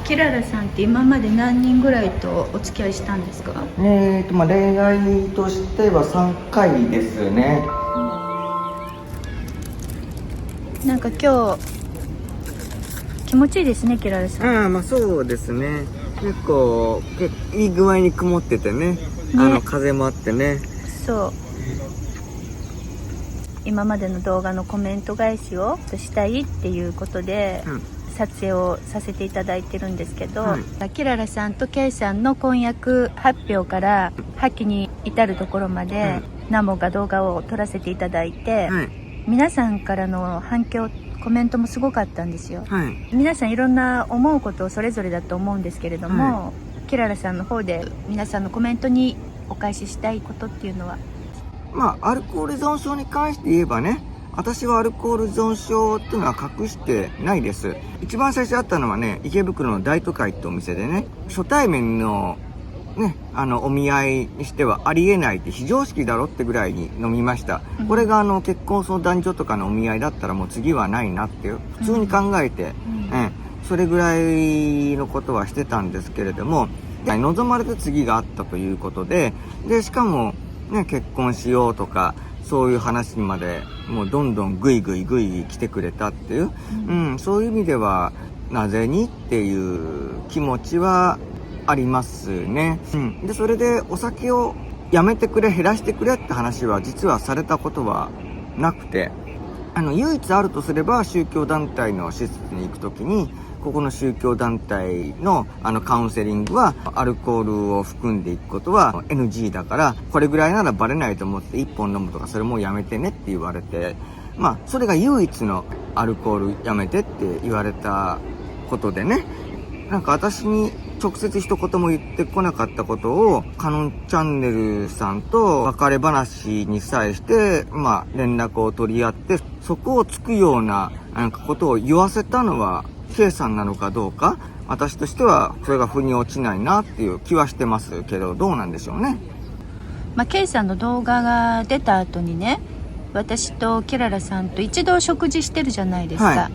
キララさんって今まで何人ぐらいとお付き合いしたんですか？恋愛としては3回ですね。なんか今日気持ちいいですね、キララさん。まあそうですね。結構いい具合に曇っててね、風もあってね。そう、今までの動画のコメント返しをしたいっていうことで、撮影をさせていただいてるんですけど、キララさんとケイさんの婚約発表から破棄に至るところまで、何本か動画を撮らせていただいて、皆さんからの反響コメントもすごかったんですよ。皆さんいろんな思うことをそれぞれだと思うんですけれども、キララさんの方で皆さんのコメントにお返ししたいことっていうのは？アルコール依存症に関して言えばね、私はアルコール依存症っていうのは隠してないです。一番最初あったのはね、池袋の大都会ってお店でね、初対面のね、お見合いにしてはありえないって非常識だろってぐらいに飲みました。これが結婚相談所とかのお見合いだったらもう次はないなって普通に考えて、それぐらいのことはしてたんですけれども、望まれて次があったということで、しかもね、結婚しようとかそういう話にまでもうどんどんグイグイ来てくれたっていう、そういう意味ではなぜにっていう気持ちはありますね。でそれでお酒をやめてくれ減らしてくれって話は実はされたことはなくて、唯一あるとすれば宗教団体の施設に行くときに、ここの宗教団体のカウンセリングはアルコールを含んでいくことは NG だから、これぐらいならバレないと思って1本飲むとかそれもうやめてねって言われて、それが唯一のアルコールやめてって言われたことでね、なんか私に直接一言も言ってこなかったことをカノンチャンネルさんと別れ話に際して連絡を取り合って、そこをつくようなことを言わせたのは K さんなのかどうか、私としてはそれが腑に落ちないなっていう気はしてますけど、どうなんでしょうね。K さんの動画が出た後にね、私とキララさんと一度食事してるじゃないですか、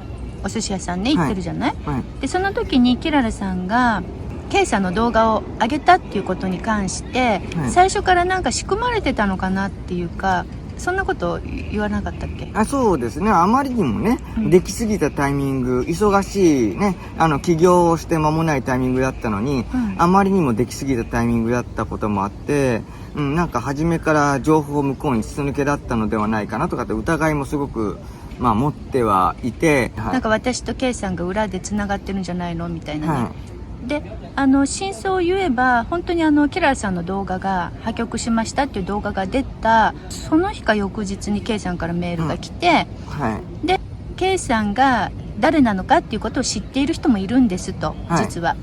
お寿司屋さんね行ってるじゃない、でその時にキララさんが K さんの動画を上げたっていうことに関して、最初からなんか仕組まれてたのかなっていうか、そんなこと言わなかったっけ？そうですね。あまりにもね、できすぎたタイミング、忙しいね、起業をして間もないタイミングだったのに、あまりにもできすぎたタイミングだったこともあって、なんか初めから情報向こうに筒抜けだったのではないかなとかって疑いもすごく持ってはいて、なんか私と K さんが裏でつながってるんじゃないのみたいなね、で真相を言えば本当にキララさんの動画が破局しましたっていう動画が出たその日か翌日に K さんからメールが来て、で K さんが誰なのかっていうことを知っている人もいるんですと、実は、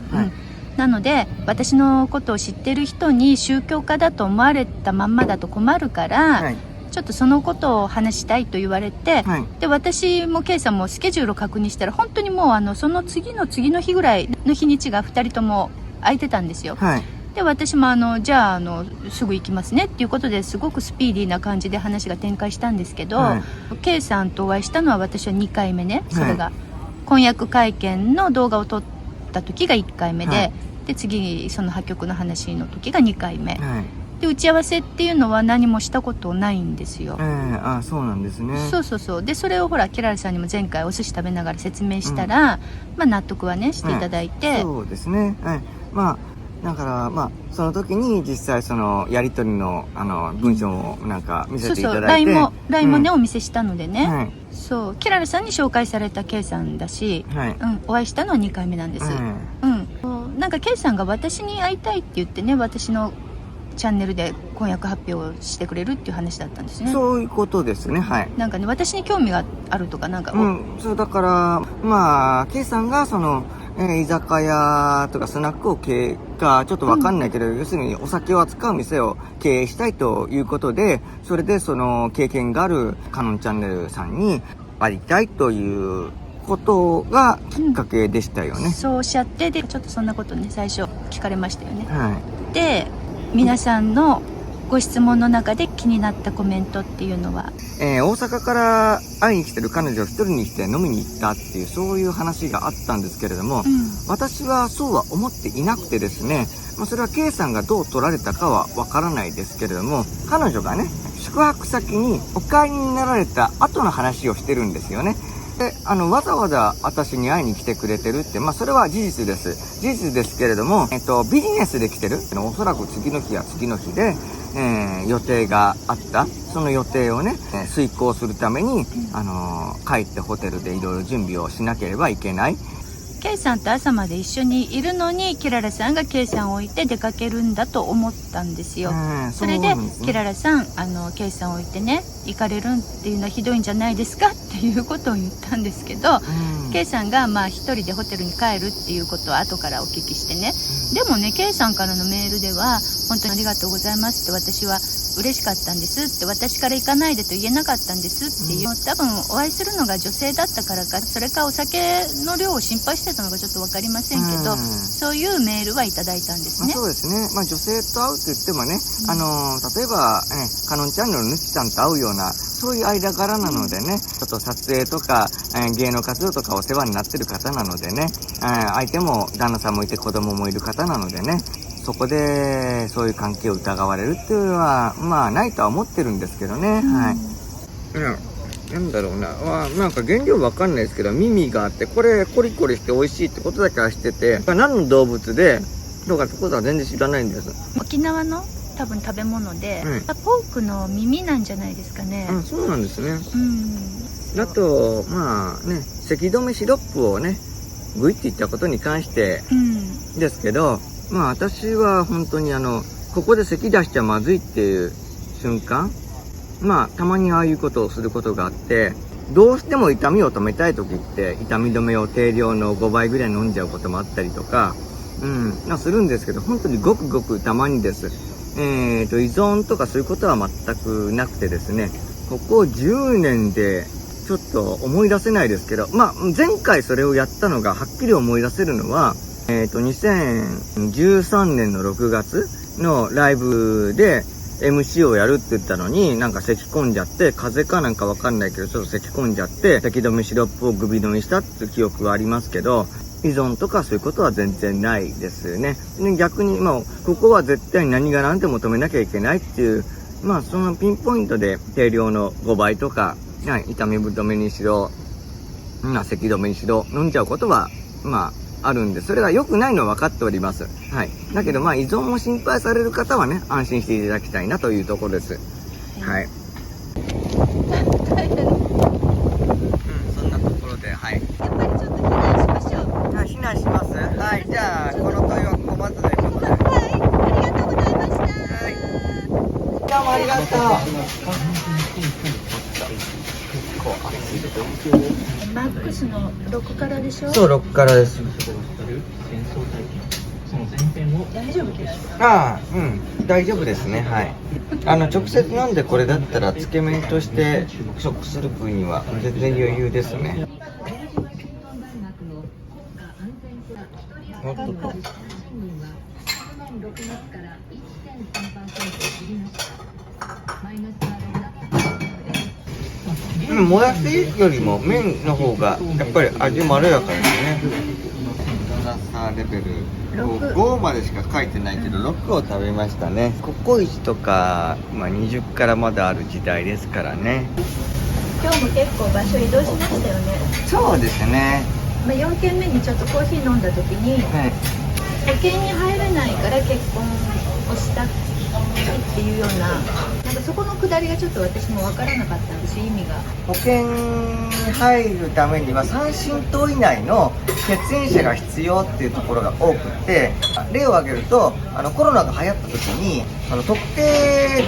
なので私のことを知っている人に宗教家だと思われたまんまだと困るから、ちょっとそのことを話したいと言われて、で私も K さんもスケジュールを確認したら本当にもうその次の日ぐらいの日にちが2人とも空いてたんですよ、で私もじゃあすぐ行きますねっていうことですごくスピーディーな感じで話が展開したんですけど、K さんとお会いしたのは私は2回目ね、それが婚約会見の動画を撮った時が1回目で、で次その破局の話の時が2回目、で打ち合わせっていうのは何もしたことないんですよ。そうなんですね。そうでそれをほらキララさんにも前回お寿司食べながら説明したら、納得はねしていただいて、そうですね。だからその時に実際そのやり取りの文章をなんか見せていただいて、LINE もね、お見せしたのでね、そうキララさんに紹介された K さんだし、お会いしたのは2回目なんです、なんか K さんが私に会いたいって言ってね、私のチャンネルで婚約発表をしてくれるっていう話だったんですね。そういうことですね。なんかね、私に興味があるとかなんか、そうだからK さんがその、居酒屋とかスナックを経営かちょっとわかんないけど、要するにお酒を扱う店を経営したいということで、それでその経験があるカノンチャンネルさんに会いたいということがきっかけでしたよね。そうおっしゃって、でちょっとそんなことね最初聞かれましたよね。で皆さんのご質問の中で気になったコメントっていうのは、大阪から会いに来てる彼女を一人にして飲みに行ったっていう、そういう話があったんですけれども、私はそうは思っていなくてですね、それは K さんがどう取られたかはわからないですけれども、彼女がね、宿泊先にお帰りになられた後の話をしてるんですよね。で、わざわざ私に会いに来てくれてるって、それは事実です。事実ですけれども、ビジネスで来てる。おそらく次の日や次の日で、予定があった。その予定をね、遂行するために、帰ってホテルでいろいろ準備をしなければいけない。K さんと朝まで一緒にいるのに、キララさんが K さんを置いて出かけるんだと思ったんですよ。それで、キララさん、K さんを置いてね、行かれるっていうのはひどいんじゃないですかっていうことを言ったんですけど、K さんが一人でホテルに帰るっていうことを後からお聞きしてね、でもね、K さんからのメールでは、本当にありがとうございますって、私は嬉しかったんですって、私から行かないでと言えなかったんですっていう、多分お会いするのが女性だったからか、それかお酒の量を心配してたのかちょっと分かりませんけど、そういうメールはいただいたんですね。そうですね。女性と会うと言ってもね、例えばね、カノンチャンネルのぬきちゃんと会うような、そういう間柄なのでね、ちょっと撮影とか、芸能活動とかお世話になってる方なのでね、相手も旦那さんもいて子供もいる方なのでね、そこでそういう関係を疑われるっていうのはないとは思ってるんですけどね。はい。なんだろうな、なんか原料わかんないですけど、耳があって、これコリコリして美味しいってことだけは知ってて、何の動物でとかってことは全然知らないんです。沖縄の多分食べ物で、ポークの耳なんじゃないですかね。そうなんですね。あと咳止めシロップをねグイっていったことに関してですけど、私は本当にここで咳出しちゃまずいっていう瞬間、たまにああいうことをすることがあって、どうしても痛みを止めたい時って痛み止めを定量の5倍ぐらい飲んじゃうこともあったりとか、するんですけど、本当にごくごくたまにです。依存とかそういうことは全くなくてですね、ここ10年でちょっと思い出せないですけど、前回それをやったのがはっきり思い出せるのは、2013年の6月のライブで MC をやるって言ったのに、なんか咳込んじゃって、風邪かなんかわかんないけど、ちょっと咳込んじゃって、咳止めシロップをグビ飲みしたって記憶はありますけど、依存とかそういうことは全然ないですね。で、逆にここは絶対に何が何でも止めなきゃいけないっていう、そのピンポイントで定量の5倍とか、痛み止めにしろ、咳止めにしろ、飲んじゃうことは、あるんで、それが良くないのは分かっております。はい。だけど、依存を心配される方はね、安心していただきたいなというところです。はい。そんなところで、はい。やっぱりちょっと避難しましょう。避難します。はい。じゃあ、この問いはここまでということで。はい。ありがとうございました。はい。どうもありがとう。マックスの6からでしょ。そう、6からです。大丈夫ですか？大丈夫ですね。はい。直接飲んでこれだったらつけ麺として食する分には全然余裕ですね。おっとっと。もやしよりも麺の方がやっぱり味まろやかですね。辛さレベル5までしか書いてないけど6を食べましたね。ココイチとか、20からまだある時代ですからね。今日も結構場所移動しましたよね。そうですね。4軒目にちょっとコーヒー飲んだ時に、保険に入れないから結婚をしたっていうような、なんかそこのくだりがちょっと私も分からなかったんですよ、意味が。保険に入るためには3親等以内の血縁者が必要っていうところが多くて、例を挙げるとコロナが流行った時に特定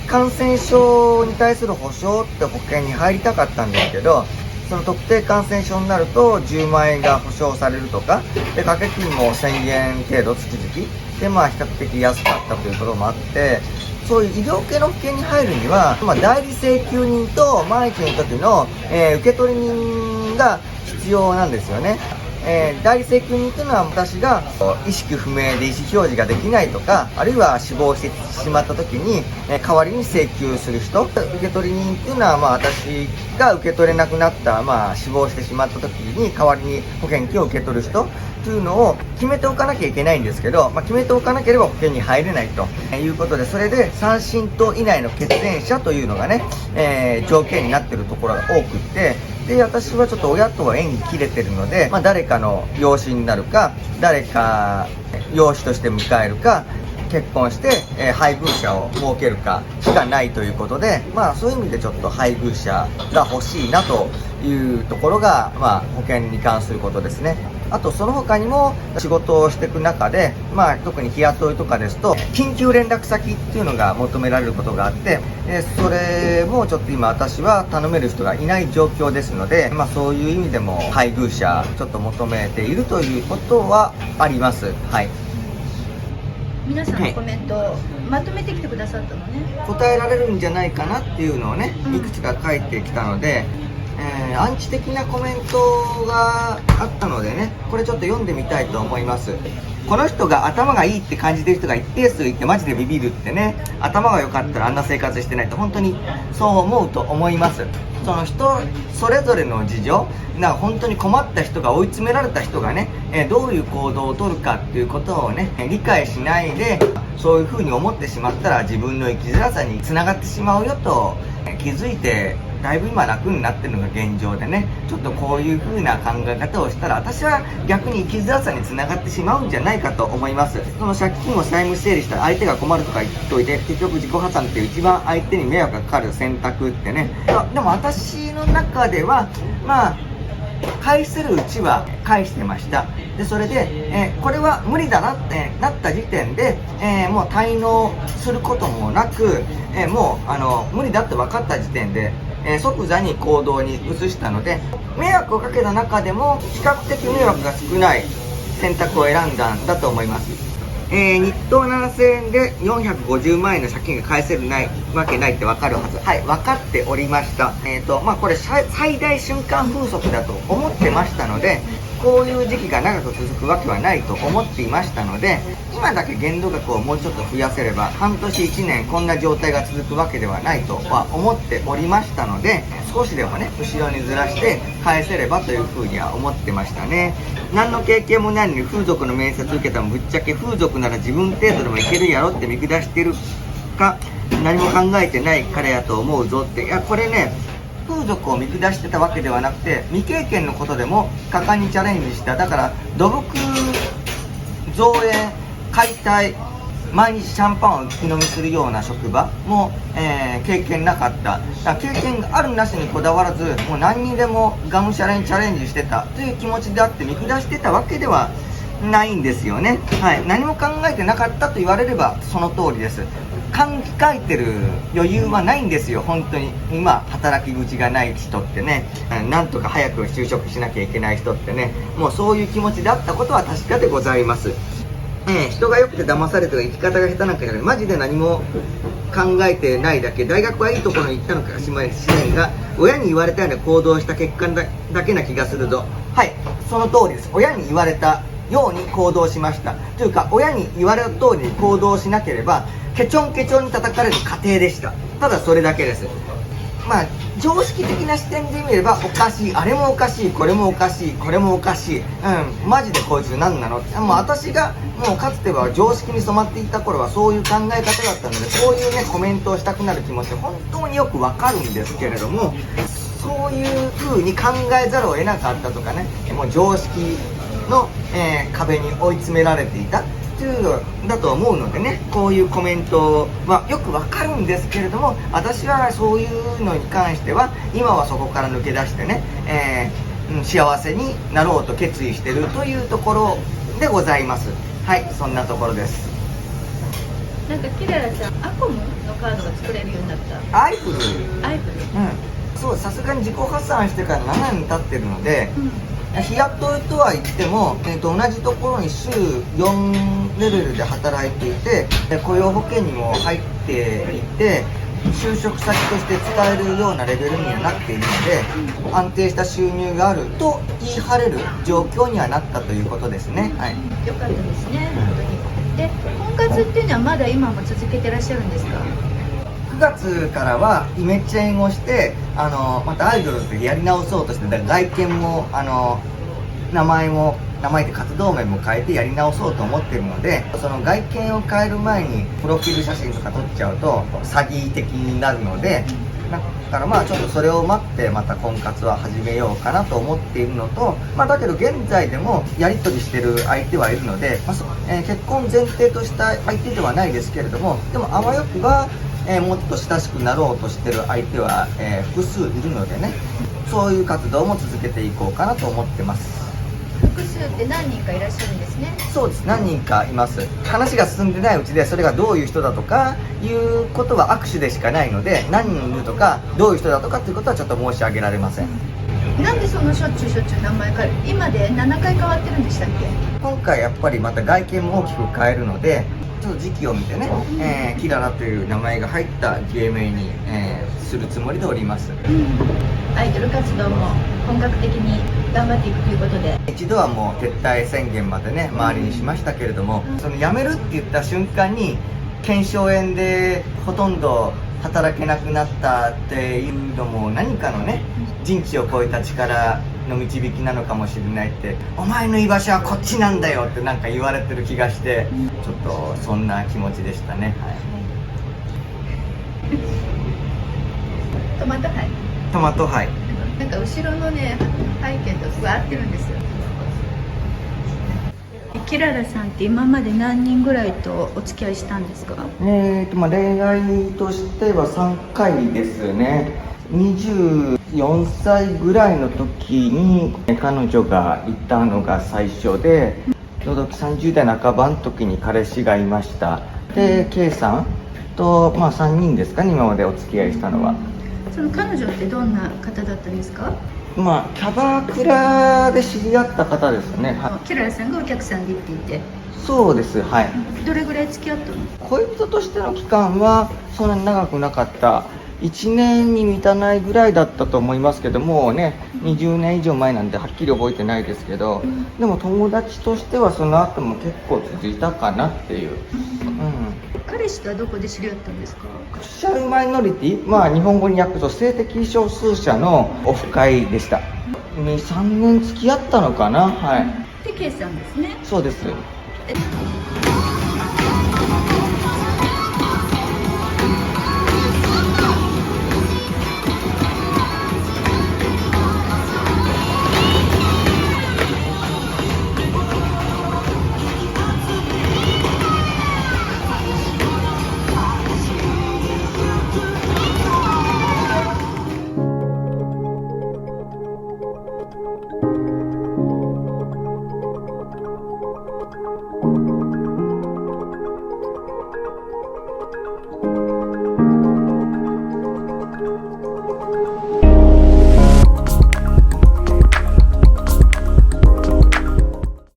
感染症に対する保証って保険に入りたかったんですけど、その特定感染症になると10万円が保証されるとかで、掛け金も1000円程度月々で、比較的安かったということもあって、そういう医療系の保険に入るには、代理請求人と万一の時の、受取人が必要なんですよね。大責任というのは私が意識不明で意思表示ができないとか、あるいは死亡してしまった時に、代わりに請求する人、受取人っていうのは、私が受け取れなくなった、死亡してしまった時に代わりに保険金を受け取る人というのを決めておかなきゃいけないんですけど、決めておかなければ保険に入れないということで、それで3親等以内の血縁者というのがね、条件になっているところが多くって、で私はちょっと親とは縁切れてるので、誰かの養子になるか、誰か養子として迎えるか、結婚して、配偶者を設けるかしかないということで、そういう意味でちょっと配偶者が欲しいなというところが、保険に関することですね。あとその他にも仕事をしていく中で、特に日雇いとかですと緊急連絡先っていうのが求められることがあって、それもちょっと今私は頼める人がいない状況ですので、そういう意味でも配偶者ちょっと求めているということはあります。はい。皆さんのコメントをまとめてきてくださったのね。答えられるんじゃないかなっていうのをね、いくつか書いてきたので、アンチ的なコメントがあったのでね、これちょっと読んでみたいと思います。この人が頭がいいって感じてる人が一定数いてマジでビビるってね、頭が良かったらあんな生活してないと本当にそう思うと思います。その人それぞれの事情、本当に困った人が追い詰められた人がね、どういう行動をとるかっていうことをね、理解しないでそういう風に思ってしまったら自分の生きづらさにつながってしまうよと気づいて、だいぶ今楽になってるのが現状でね、ちょっとこういう風な考え方をしたら私は逆に生きづらさにつながってしまうんじゃないかと思います。その借金を債務整理したら相手が困るとか言っといて、結局自己破産っていう一番相手に迷惑がかかる選択ってね、でも私の中では返せるうちは返してました。でそれで、これは無理だなってなった時点で、もう滞納することもなく、もう無理だって分かった時点で、即座に行動に移したので、迷惑をかけた中でも比較的迷惑が少ない選択を選んだんだと思います。日当7000円で450万円の借金が返せるわけないって分かるはず。はい、分かっておりました。これ最大瞬間風速だと思ってましたので、こういう時期が長く続くわけはないと思っていましたので、今だけ限度額をもうちょっと増やせれば半年1年こんな状態が続くわけではないとは思っておりましたので、少しでもね後ろにずらして返せればというふうには思ってましたね。何の経験もないのに風俗の面接受けたもぶっちゃけ風俗なら自分程度でもいけるやろって見下してるか、何も考えてない彼やと思うぞって。いやこれね、風俗を見下してたわけではなくて、未経験のことでも果敢にチャレンジした。だから土木造園解体、毎日シャンパンを一気飲みするような職場も、経験なかった。だから経験があるなしにこだわらず、もう何にでもがむしゃらにチャレンジしてたという気持ちであって、見下してたわけではないんですよね。はい、何も考えてなかったと言われればその通りです。考えてる余裕はないんですよ、本当に。今働き口がない人ってね、なんとか早く就職しなきゃいけない人ってね、もうそういう気持ちであったことは確かでございます。人が良くて騙されて生き方が下手なんかじゃない、マジで何も考えてないだけ。大学はいいところに行ったのかしれんが、親に言われたように行動した結果だけな気がするぞ。はい、その通りです。親に言われたように行動しました。というか親に言われた通りに行動しなければケチョンケチョンに叩かれる過程でした。ただそれだけです。常識的な視点で見ればおかしい、あれもおかしい、これもおかしい、これもおかしい、マジでこいつ何なのって。もう私がもうかつては常識に染まっていた頃はそういう考え方だったので、こういうねコメントをしたくなる気持ち本当によくわかるんですけれども、そういう風に考えざるを得なかったとかね、もう常識の、壁に追い詰められていたっていうのだと思うのでね、こういうコメントはよくわかるんですけれども、私はそういうのに関しては今はそこから抜け出してね、幸せになろうと決意してるというところでございます。はい、そんなところです。なんかキララさん、アコムのカードが作れるようになった。アイフル、そう、さすがに自己破産してから7年経ってるので、日雇いとは言っても、同じところに週4レベルで働いていて、雇用保険にも入っていて、就職先として使えるようなレベルにはなっているので、安定した収入があると言い張れる状況にはなったということですね。はい、よかったですね、本当に。で、婚活っていうのはまだ今も続けてらっしゃるんですか？9月からはイメチェンをしてまたアイドルってやり直そうとして、外見も名前で活動面も変えてやり直そうと思ってるので、その外見を変える前にプロフィール写真とか撮っちゃうと詐欺的になるので、だからまあちょっとそれを待ってまた婚活は始めようかなと思っているのと、だけど現在でもやり取りしてる相手はいるので、結婚前提とした相手ではないですけれども、でもあわよくばもっと親しくなろうとしてる相手は、複数いるのでね、そういう活動も続けていこうかなと思ってます。複数って何人かいらっしゃるんですね。そうです、何人かいます。話が進んでないうちでそれがどういう人だとかいうことは握手でしかないので、何人いるとかどういう人だとかっていうことはちょっと申し上げられません。なんでそのしょっちゅう名前変える？今で7回変わってるんでしたっけ？今回やっぱりまた外見も大きく変えるので、ちょっと時期を見てね、キララという名前が入った芸名に、するつもりでおります。アイドル活動も本格的に頑張っていくということで、一度はもう撤退宣言までね周りにしましたけれども、その辞めるって言った瞬間に腱鞘炎でほとんど働けなくなったっていうのも何かのね人知を超えた力の導きなのかもしれないって、お前の居場所はこっちなんだよってなんか言われてる気がして、ちょっとそんな気持ちでしたね。はい、トマト杯、トマト杯、なんか後ろのね背景とすごい合ってるんですよ。キララさんって今まで何人ぐらいとお付き合いしたんですか？恋愛としては3回ですね。24歳ぐらいの時に彼女がいたのが最初で、ちょうど30代半ばの時に彼氏がいました。で、K さんと、3人ですかね、今までお付き合いしたのは。その彼女ってどんな方だったんですか？キャバクラで知り合った方ですね。キララさんがお客さんで行っていて。そうです、はい。どれぐらい付き合ったの？恋人としての期間はそんなに長くなかった。1年に満たないぐらいだったと思いますけどもね、20年以上前なんではっきり覚えてないですけど、でも友達としてはその後も結構続いたかなっていう。彼氏とはどこで知り合ったんですか？セクシャルマイノリティ、日本語に訳すと性的少数者のオフ会でした。2、3年付き合ったのかな。はい。で、K さんですね。そうです。